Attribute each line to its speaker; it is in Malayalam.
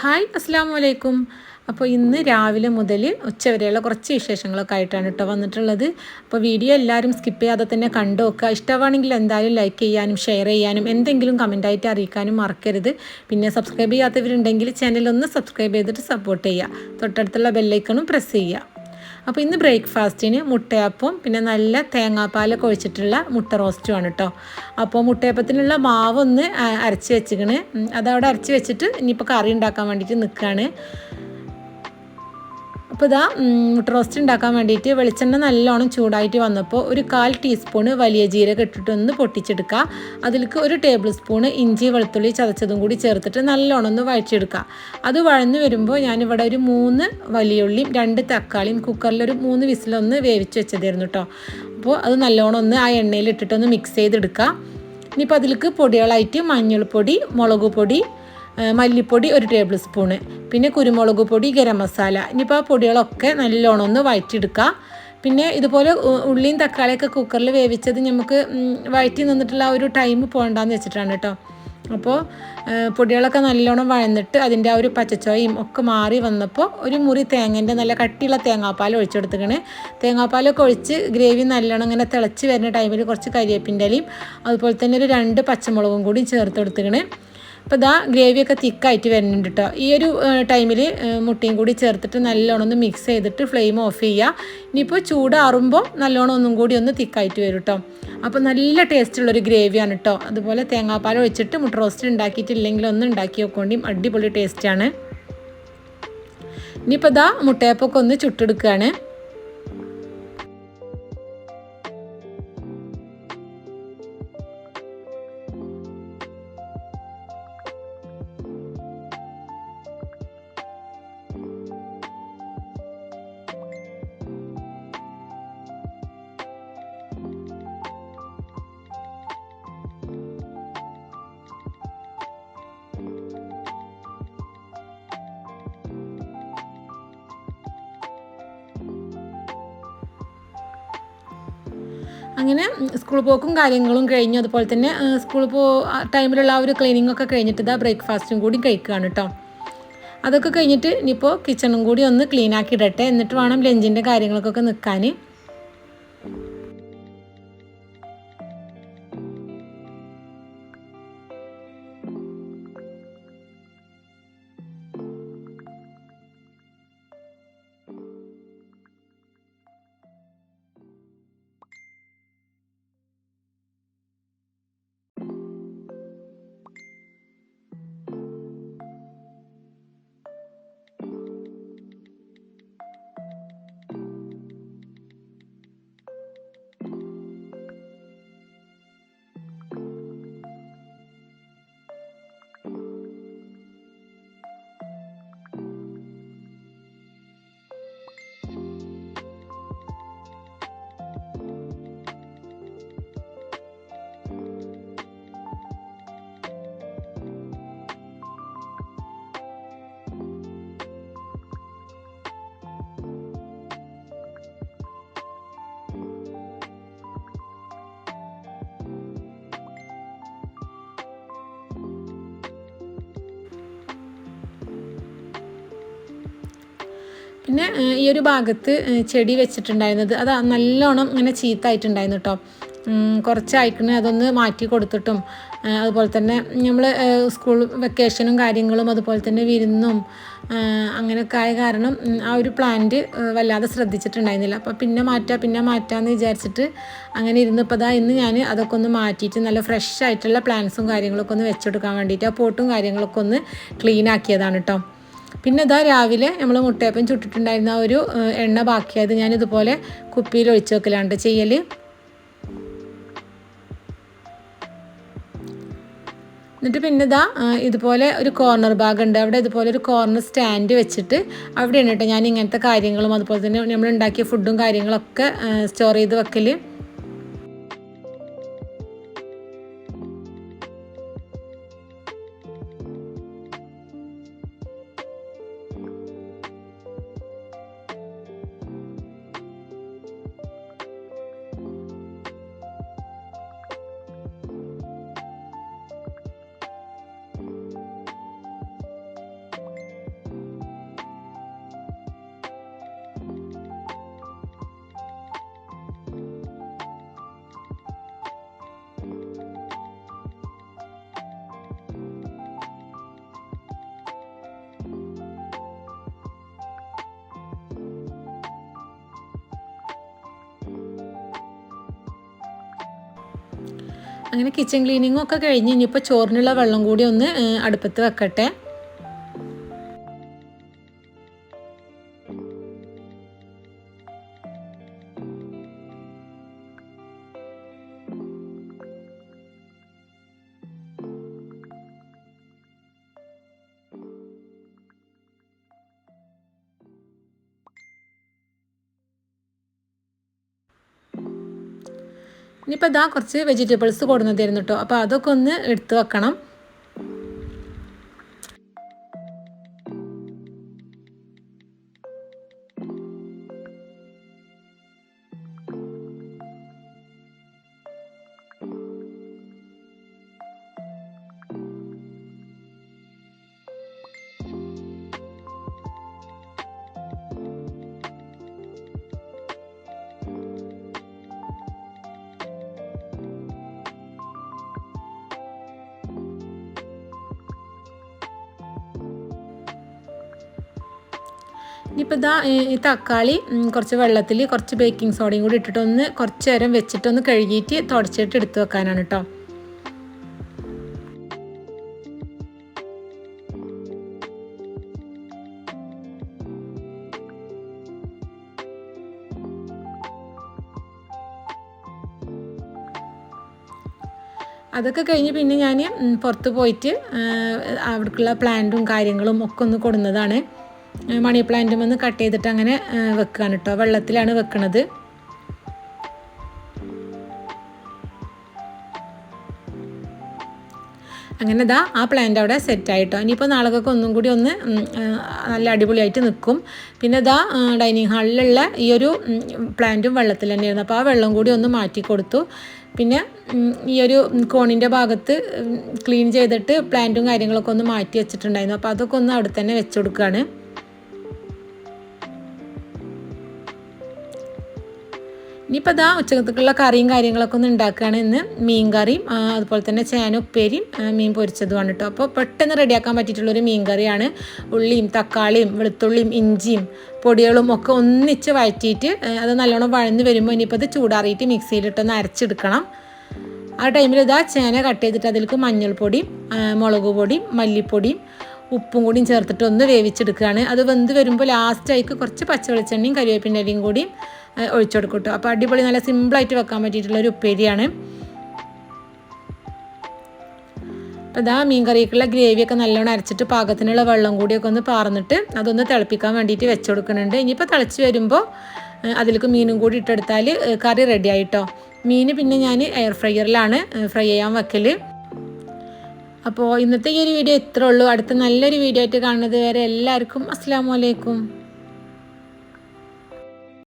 Speaker 1: ഹായ് അസ്സാം വലൈക്കും. അപ്പോൾ ഇന്ന് രാവിലെ മുതൽ ഉച്ചവരെയുള്ള കുറച്ച് വിശേഷങ്ങളൊക്കെ ആയിട്ടാണ് കേട്ടോ വന്നിട്ടുള്ളത്. അപ്പോൾ വീഡിയോ എല്ലാവരും സ്കിപ്പ് ചെയ്യാതെ തന്നെ കണ്ടു നോക്കുക. ഇഷ്ടമാണെങ്കിൽ എന്തായാലും ലൈക്ക് ചെയ്യാനും ഷെയർ ചെയ്യാനും എന്തെങ്കിലും കമൻറ്റായിട്ട് അറിയിക്കാനും മറക്കരുത്. പിന്നെ സബ്സ്ക്രൈബ് ചെയ്യാത്തവരുണ്ടെങ്കിൽ ചാനലൊന്ന് സബ്സ്ക്രൈബ് ചെയ്തിട്ട് സപ്പോർട്ട് ചെയ്യുക. തൊട്ടടുത്തുള്ള ബെല്ലൈക്കണും പ്രസ് ചെയ്യുക. അപ്പോൾ ഇന്ന് ബ്രേക്ക്ഫാസ്റ്റിന് മുട്ടയപ്പം പിന്നെ നല്ല തേങ്ങാപ്പാലൊക്കെ ഒഴിച്ചിട്ടുള്ള മുട്ട റോസ്റ്റുമാണ് കേട്ടോ. അപ്പോൾ മുട്ടയപ്പത്തിനുള്ള മാവ് ഒന്ന് അരച്ച് വെച്ചിക്കണ്. അതവിടെ അരച്ച് വെച്ചിട്ട് ഇനിയിപ്പോൾ കറി ഉണ്ടാക്കാൻ വേണ്ടിയിട്ട് നിൽക്കുകയാണ്. അപ്പോൾ ഇതാ മുട്ട റോസ്റ്റ് ഉണ്ടാക്കാൻ വേണ്ടിയിട്ട് വെളിച്ചെണ്ണ നല്ലോണം ചൂടായിട്ട് വന്നപ്പോൾ ഒരു 1/4 ടീസ്പൂണ് വലിയ ജീരകം ഇട്ടിട്ടൊന്ന് പൊട്ടിച്ചെടുക്കുക. അതിലേക്ക് 1 ടേബിൾ സ്പൂണ് ഇഞ്ചി വെളുത്തുള്ളി ചതച്ചതും കൂടി ചേർത്തിട്ട് നല്ലോണം ഒന്ന് വഴറ്റിയെടുക്കുക. അത് വഴന്ന് വരുമ്പോൾ ഞാനിവിടെ ഒരു 3 വലിയുള്ളിയും 2 തക്കാളിയും കുക്കറിലൊരു 3 വിസിലൊന്ന് വേവിച്ച് വെച്ചതായിരുന്നു കേട്ടോ. അപ്പോൾ അത് നല്ലോണം ഒന്ന് ആ എണ്ണയിൽ ഇട്ടിട്ടൊന്ന് മിക്സ് ചെയ്തെടുക്കുക. ഇനിയിപ്പോൾ അതിലേക്ക് പൊടികളായിട്ട് മഞ്ഞൾപ്പൊടി, മുളക് പൊടി, മല്ലിപ്പൊടി 1 ടേബിൾ സ്പൂണ്, പിന്നെ കുരുമുളക് പൊടി, ഗരം മസാല. ഇനിയിപ്പോൾ ആ പൊടികളൊക്കെ നല്ലോണം ഒന്ന് വഴറ്റിയെടുക്കുക. പിന്നെ ഇതുപോലെ ഉള്ളിയും തക്കാളിയൊക്കെ കുക്കറിൽ വേവിച്ചത് നമുക്ക് വഴറ്റി നിന്നിട്ടുള്ള ആ ഒരു ടൈം പോകണ്ടെന്ന് വെച്ചിട്ടാണ് കേട്ടോ. അപ്പോൾ പൊടികളൊക്കെ നല്ലോണം വഴന്നിട്ട് അതിൻ്റെ ആ ഒരു പച്ചച്ചോയും ഒക്കെ മാറി വന്നപ്പോൾ ഒരു മുറി തേങ്ങേൻ്റെ നല്ല കട്ടിയുള്ള തേങ്ങാപ്പാൽ ഒഴിച്ചെടുത്തുക്കണ്. തേങ്ങാപ്പാലൊക്കെ ഒഴിച്ച് ഗ്രേവി നല്ലോണം ഇങ്ങനെ തിളച്ച് വരുന്ന ടൈമിൽ കുറച്ച് കരിവേപ്പിൻ്റെ ഇലയും അതുപോലെ തന്നെ ഒരു 2 പച്ചമുളകും കൂടി ചേർത്ത് കൊടുത്തുക്കണ്. അപ്പോൾ ഇതാ ഗ്രേവിയൊക്കെ തിക്കായിട്ട് വരുന്നുണ്ട് കേട്ടോ. ഈ ഒരു ടൈമിൽ മുട്ടയും കൂടി ചേർത്തിട്ട് നല്ലോണം ഒന്ന് മിക്സ് ചെയ്തിട്ട് ഫ്ലെയിം ഓഫ് ചെയ്യുക. ഇനിയിപ്പോൾ ചൂടാറുമ്പോൾ നല്ലോണം ഒന്നും കൂടി ഒന്ന് തിക്കായിട്ട് വരും കേട്ടോ. അപ്പോൾ നല്ല ടേസ്റ്റുള്ളൊരു ഗ്രേവിയാണ് കേട്ടോ. അതുപോലെ തേങ്ങാപ്പാൽ ഒഴിച്ചിട്ട് മുട്ട റോസ്റ്റ് ഉണ്ടാക്കിയിട്ടില്ലെങ്കിൽ ഒന്ന് ഉണ്ടാക്കി നോക്കേണ്ടി, അടിപൊളി ടേസ്റ്റാണ്. ഇനിയിപ്പോൾ ഇതാ മുട്ടയപ്പൊക്കെ ഒന്ന് ചുട്ടെടുക്കുകയാണ്. അങ്ങനെ സ്കൂൾ പോക്കും കാര്യങ്ങളും കഴിഞ്ഞു. അതുപോലെ തന്നെ സ്കൂൾ ടൈമിലുള്ള ആ ഒരു ക്ലീനിങ് ഒക്കെ കഴിഞ്ഞിട്ട് ഇതാ ബ്രേക്ക്ഫാസ്റ്റും കൂടി കഴിക്കുകയാണ് കേട്ടോ. അതൊക്കെ കഴിഞ്ഞിട്ട് ഇനിയിപ്പോൾ കിച്ചണും കൂടി ഒന്ന് ക്ലീൻ ആക്കി ഇടട്ടെ. എന്നിട്ട് വേണം ലഞ്ചിൻ്റെ കാര്യങ്ങൾക്കൊക്കെ നിൽക്കാൻ. പിന്നെ ഈ ഒരു ഭാഗത്ത് ചെടി വെച്ചിട്ടുണ്ടായിരുന്നത് അത് നല്ലോണം ഇങ്ങനെ ചീത്തായിട്ടുണ്ടായിരുന്നു കേട്ടോ. കുറച്ചായിക്കണേ അതൊന്ന് മാറ്റി കൊടുത്തിട്ടും അതുപോലെ തന്നെ നമ്മൾ സ്കൂൾ വെക്കേഷനും കാര്യങ്ങളും അതുപോലെ തന്നെ വിരുന്നും അങ്ങനെയൊക്കെ ആയ കാരണം ആ ഒരു പ്ലാന്റ് വല്ലാതെ ശ്രദ്ധിച്ചിട്ടുണ്ടായിരുന്നില്ല. അപ്പോൾ പിന്നെ മാറ്റാമെന്ന് വിചാരിച്ചിട്ട് അങ്ങനെ ഇരുന്നപ്പോൾ ഇന്ന് ഞാൻ അതൊക്കെ ഒന്ന് മാറ്റിയിട്ട് നല്ല ഫ്രഷ് ആയിട്ടുള്ള പ്ലാന്റ്സും കാര്യങ്ങളൊക്കെ ഒന്ന് വെച്ചെടുക്കാൻ വേണ്ടിയിട്ട് ആ പോട്ടും കാര്യങ്ങളൊക്കെ ഒന്ന് ക്ലീൻ ആക്കിയതാണ് കേട്ടോ. പിന്നെ ഇതാ രാവിലെ നമ്മൾ മുട്ടയപ്പം ചുട്ടിട്ടുണ്ടായിരുന്ന ആ ഒരു എണ്ണ ബാക്കിയായത് ഞാനിതുപോലെ കുപ്പിയിൽ ഒഴിച്ച് വെക്കലാണ്ട് ചെയ്യൽ. എന്നിട്ട് പിന്നെ ഇതാ ഇതുപോലെ ഒരു കോർണർ ഭാഗമുണ്ട്, അവിടെ ഇതുപോലെ ഒരു കോർണർ സ്റ്റാൻഡ് വെച്ചിട്ട് അവിടെയാണ് കേട്ടോ ഞാൻ ഇങ്ങനത്തെ കാര്യങ്ങളും അതുപോലെ തന്നെ നമ്മൾ ഉണ്ടാക്കിയ ഫുഡും കാര്യങ്ങളൊക്കെ സ്റ്റോർ ചെയ്ത് വെക്കൽ. അങ്ങനെ കിച്ചൺ ക്ലീനിങ്ങും ഒക്കെ കഴിഞ്ഞ് ഇനിയിപ്പോൾ ചോറിനുള്ള വെള്ളം കൂടി ഒന്ന് അടുപ്പത്ത് വെക്കട്ടെ. ഇനിയിപ്പോൾ ഇതാ കുറച്ച് വെജിറ്റബിൾസ് കൊടുന്നതായിരുന്നു കേട്ടോ. അപ്പോൾ അതൊക്കെ ഒന്ന് എടുത്ത് വെക്കണം. ഇനിയിപ്പോൾ ഇതാ ഈ തക്കാളി കുറച്ച് വെള്ളത്തിൽ കുറച്ച് ബേക്കിംഗ് സോഡയും കൂടി ഇട്ടിട്ടൊന്ന് കുറച്ച് നേരം വെച്ചിട്ടൊന്ന് കഴുകിയിട്ട് തുടച്ചിട്ട് എടുത്ത് വെക്കാനാണ് കേട്ടോ. അതൊക്കെ കഴിഞ്ഞ് പിന്നെ ഞാൻ പുറത്ത് പോയിട്ട് അവിടേക്കുള്ള പ്ലാന്റും കാര്യങ്ങളും ഒക്കെ ഒന്ന് കൊടുന്നതാണ്. മണി പ്ലാന്റും ഒന്ന് കട്ട് ചെയ്തിട്ട് അങ്ങനെ വെക്കുകയാണ് കേട്ടോ. വെള്ളത്തിലാണ് വെക്കണത്. അങ്ങനെ ഇതാ ആ പ്ലാന്റ് അവിടെ സെറ്റായിട്ടോ. ഇനിയിപ്പോൾ നാളെക്കൊക്കെ ഒന്നും കൂടി ഒന്ന് നല്ല അടിപൊളിയായിട്ട് നിൽക്കും. പിന്നെ ഇതാ ഡൈനിങ് ഹാളിലുള്ള ഈ ഒരു പ്ലാന്റും വെള്ളത്തിൽ തന്നെയായിരുന്നു. അപ്പോൾ ആ വെള്ളം കൂടി ഒന്ന് മാറ്റി കൊടുത്തു. പിന്നെ ഈ ഒരു കോണിൻ്റെ ഭാഗത്ത് ക്ലീൻ ചെയ്തിട്ട് പ്ലാന്റും കാര്യങ്ങളൊക്കെ ഒന്ന് മാറ്റി വെച്ചിട്ടുണ്ടായിരുന്നു. അപ്പോൾ അതൊക്കെ ഒന്ന് അവിടെ തന്നെ വെച്ച് കൊടുക്കുകയാണ്. ഇനിയിപ്പോൾ ഇതാ ഉച്ചക്കത്തേക്കുള്ള കറിയും കാര്യങ്ങളൊക്കെ ഒന്ന് ഉണ്ടാക്കുകയാണ്. ഇന്ന് മീൻ കറിയും അതുപോലെ തന്നെ ചേന ഉപ്പേരിയും മീൻ പൊരിച്ചതുമാണ് കേട്ടോ. അപ്പോൾ പെട്ടെന്ന് റെഡിയാക്കാൻ പറ്റിയിട്ടുള്ളൊരു മീൻ കറിയാണ്. ഉള്ളിയും തക്കാളിയും വെളുത്തുള്ളിയും ഇഞ്ചിയും പൊടികളും ഒക്കെ ഒന്നിച്ച് വഴറ്റിയിട്ട് അത് നല്ലോണം വഴന്ന് വരുമ്പോൾ ഇനിയിപ്പോൾ അത് ചൂടാറിയിട്ട് മിക്സിയിലിട്ടൊന്ന് അരച്ചെടുക്കണം. ആ ടൈമിൽ ഇതാ ചേന കട്ട് ചെയ്തിട്ട് അതിലേക്ക് മഞ്ഞൾപ്പൊടിയും മുളക് പൊടിയും മല്ലിപ്പൊടിയും ഉപ്പും കൂടിയും ചേർത്തിട്ട് ഒന്ന് വേവിച്ചെടുക്കുകയാണ്. അത് വെന്ത് വരുമ്പോൾ ലാസ്റ്റായിക്ക് കുറച്ച് പച്ച വെളിച്ചെണ്ണയും കരിവേപ്പിൻ്റെ ഇലയും കൂടി ഒഴിച്ചെടുക്കും കേട്ടോ. അപ്പോൾ അടിപൊളി നല്ല സിമ്പിളായിട്ട് വെക്കാൻ പറ്റിയിട്ടുള്ളൊരു ഉപ്പേരിയാണ്. അപ്പോൾ ഇതാ മീൻ കറിക്കുള്ള ഗ്രേവിയൊക്കെ നല്ലോണം അരച്ചിട്ട് പാകത്തിനുള്ള വെള്ളം കൂടിയൊക്കെ ഒന്ന് പാർന്നിട്ട് അതൊന്ന് തിളപ്പിക്കാൻ വേണ്ടിയിട്ട് വെച്ച് കൊടുക്കുന്നുണ്ട്. ഇനിയിപ്പോൾ തിളച്ച് വരുമ്പോൾ അതിലേക്ക് മീനും കൂടി ഇട്ടെടുത്താൽ കറി റെഡി ആയിട്ടോ. മീൻ പിന്നെ ഞാൻ എയർ ഫ്രയറിലാണ് ഫ്രൈ ചെയ്യാൻ വെക്കൽ. അപ്പോൾ ഇന്നത്തെ ഈ ഒരു വീഡിയോ ഇത്രേ ഉള്ളൂ. അടുത്ത നല്ലൊരു വീഡിയോ ആയിട്ട് കാണുന്നത് വരെ എല്ലാവർക്കും അസ്സലാമു അലൈക്കും.